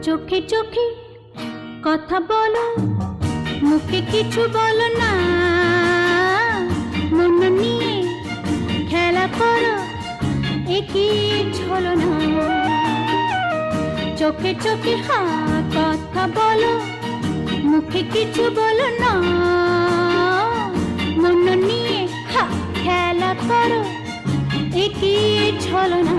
চোখে চোখে কথা বলো, মুখে কিছু বলো না। মন নিয়ে খেলা করো, একই ছলো না। চোখে চোখে কথা বলো, মুখে কিছু বলো না। মন নিয়ে খেলা করো, একই ছলো না।